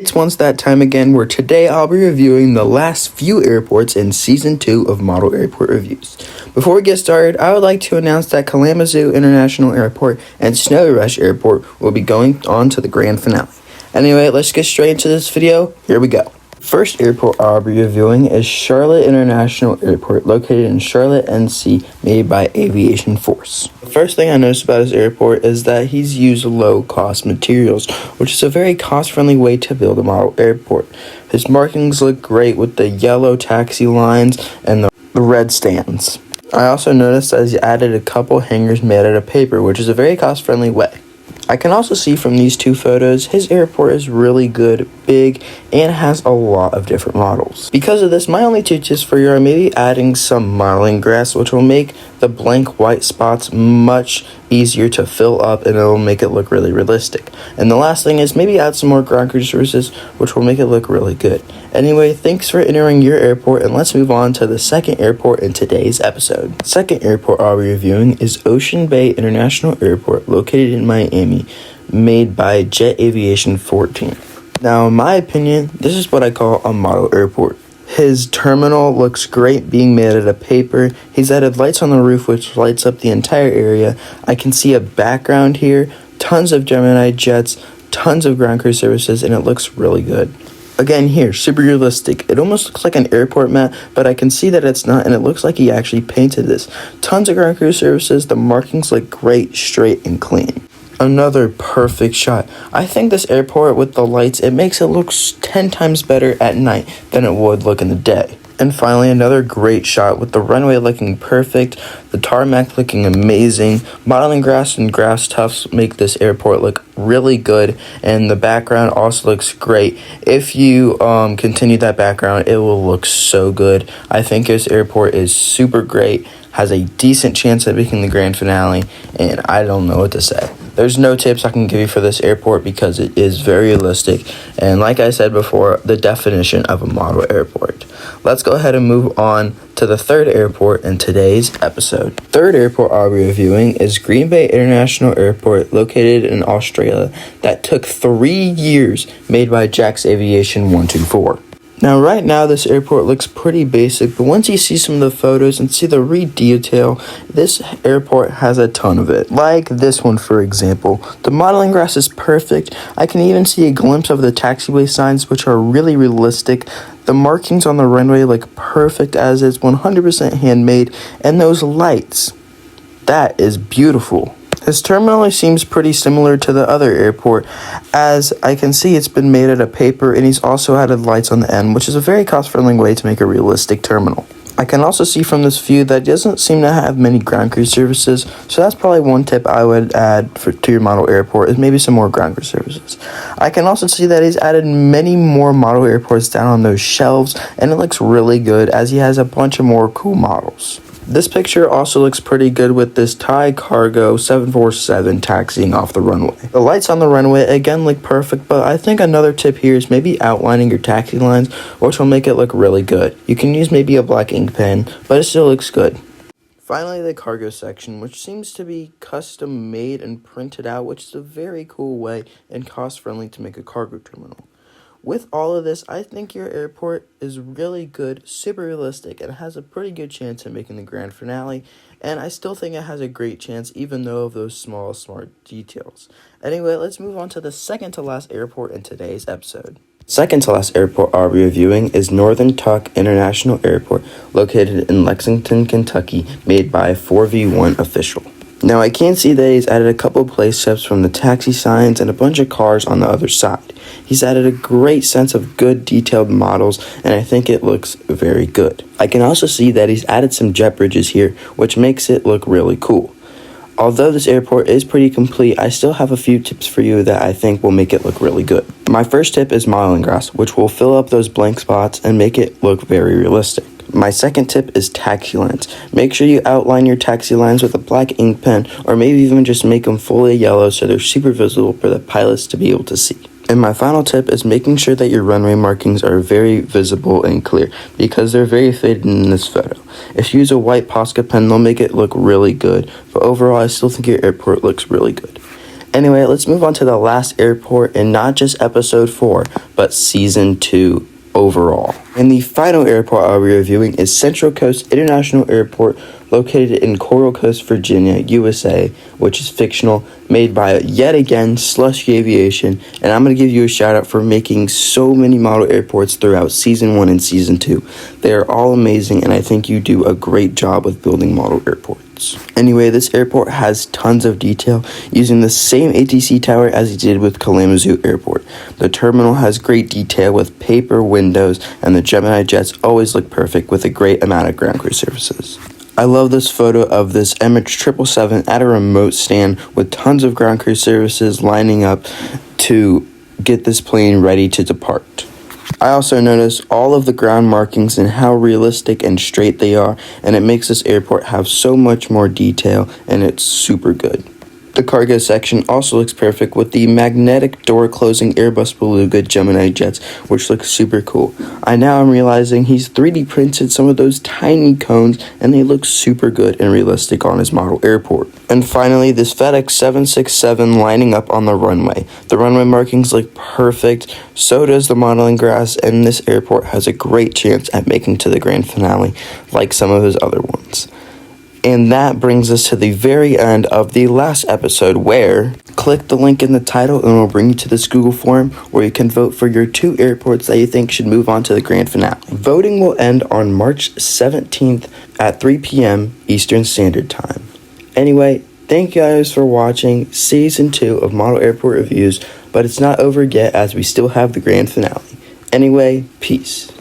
It's once that time again where today I'll be reviewing the last few airports in Season 2 of Model Airport Reviews. Before we get started, I would like to announce that Kalamazoo International Airport and Snowy Rush Airport will be going on to the grand finale. Anyway, let's get straight into this video. Here we go. First airport I'll be reviewing is Charlotte International Airport, located in Charlotte, NC, made by Aviation Force. The first thing I noticed about his airport is that he's used low-cost materials, which is a very cost-friendly way to build a model airport. His markings look great with the yellow taxi lines and the red stands. I also noticed that he's added a couple hangars made out of paper, which is a very cost-friendly way. I can also see from these two photos, his airport is really good, big, and has a lot of different models. Because of this, my only two tips for you are maybe adding some modeling grass, which will make the blank white spots much easier to fill up, and it will make it look really realistic. And the last thing is maybe add some more ground crew services, which will make it look really good. Anyway, thanks for entering your airport, and let's move on to the second airport in today's episode. The second airport I'll be reviewing is Ocean Bay International Airport, located in Miami, made by Jet Aviation 14. Now, in my opinion, this is what I call a model airport. His terminal looks great being made out of paper. He's added lights on the roof which lights up the entire area. I can see a background here, tons of Gemini jets, tons of ground crew services, and it looks really good. Again here, super realistic. It almost looks like an airport map, but I can see that it's not, and it looks like he actually painted this. Tons of ground crew services, the markings look great, straight, and clean. Another perfect shot. I think this airport with the lights, it makes it look 10 times better at night than it would look in the day. And finally, another great shot with the runway looking perfect, the tarmac looking amazing, modeling grass and grass tufts make this airport look really good, and the background also looks great. If you continue that background, it will look so good. I think this airport is super great, has a decent chance at making the grand finale, and I don't know what to say. There's no tips I can give you for this airport because it is very realistic, and like I said before, the definition of a model airport. Let's go ahead and move on to the third airport in today's episode. Third airport I'll be reviewing is Green Bay International Airport, located in Australia, that took 3 years, made by Jax Aviation 124. Now, right now, this airport looks pretty basic, but once you see some of the photos and see the detail, this airport has a ton of it. Like this one, for example. The modeling grass is perfect. I can even see a glimpse of the taxiway signs, which are really realistic. The markings on the runway look perfect as it's 100% handmade, and those lights, that is beautiful. His terminal seems pretty similar to the other airport, as I can see it's been made out of paper, and he's also added lights on the end, which is a very cost-friendly way to make a realistic terminal. I can also see from this view that it doesn't seem to have many ground crew services, so that's probably one tip I would add to your model airport, is maybe some more ground crew services. I can also see that he's added many more model airports down on those shelves, and it looks really good as he has a bunch of more cool models. This picture also looks pretty good with this Thai Cargo 747 taxiing off the runway. The lights on the runway again look perfect, but I think another tip here is maybe outlining your taxi lines, which will make it look really good. You can use maybe a black ink pen, but it still looks good. Finally, the cargo section, which seems to be custom made and printed out, which is a very cool way and cost friendly to make a cargo terminal. With all of this, I think your airport is really good, super realistic, and has a pretty good chance of making the grand finale, and I still think it has a great chance even though of those small, smart details. Anyway, let's move on to the second to last airport in today's episode. Second to last airport I'll be reviewing is Northern Tuck International Airport, located in Lexington, Kentucky, made by 4v1 Official. Now, I can see that he's added a couple place steps from the taxi signs and a bunch of cars on the other side. He's added a great sense of good detailed models, and I think it looks very good. I can also see that he's added some jet bridges here, which makes it look really cool. Although this airport is pretty complete, I still have a few tips for you that I think will make it look really good. My first tip is modeling grass, which will fill up those blank spots and make it look very realistic. My second tip is taxi lines. Make sure you outline your taxi lines with a black ink pen, or maybe even just make them fully yellow so they're super visible for the pilots to be able to see. And my final tip is making sure that your runway markings are very visible and clear, because they're very faded in this photo. If you use a white Posca pen, they'll make it look really good, but overall I still think your airport looks really good. Anyway, let's move on to the last airport, and not just episode 4, but season 2 overall. And the final airport I'll be reviewing is Central Coast International Airport, located in Coral Coast, Virginia, USA, which is fictional, made by, yet again, Slushy Aviation. And I'm going to give you a shout out for making so many model airports throughout season 1 and season 2. They are all amazing, and I think you do a great job with building model airports. Anyway, this airport has tons of detail, using the same ATC tower as he did with Kalamazoo Airport. The terminal has great detail with paper windows, and the Gemini jets always look perfect with a great amount of ground crew services. I love this photo of this MH777 at a remote stand with tons of ground crew services lining up to get this plane ready to depart. I also notice all of the ground markings and how realistic and straight they are, and it makes this airport have so much more detail, and it's super good. The cargo section also looks perfect with the magnetic door closing Airbus Beluga Gemini jets, which looks super cool. I now am realizing he's 3D printed some of those tiny cones, and they look super good and realistic on his model airport. And finally, this FedEx 767 lining up on the runway. The runway markings look perfect, so does the modeling grass, and this airport has a great chance at making to the grand finale, like some of his other ones. And that brings us to the very end of the last episode, where click the link in the title and it'll bring you to this Google form where you can vote for your 2 airports that you think should move on to the grand finale. Voting will end on March 17th at 3 p.m. Eastern Standard Time. Anyway, thank you guys for watching season 2 of Model Airport Reviews, but it's not over yet as we still have the grand finale. Anyway, peace.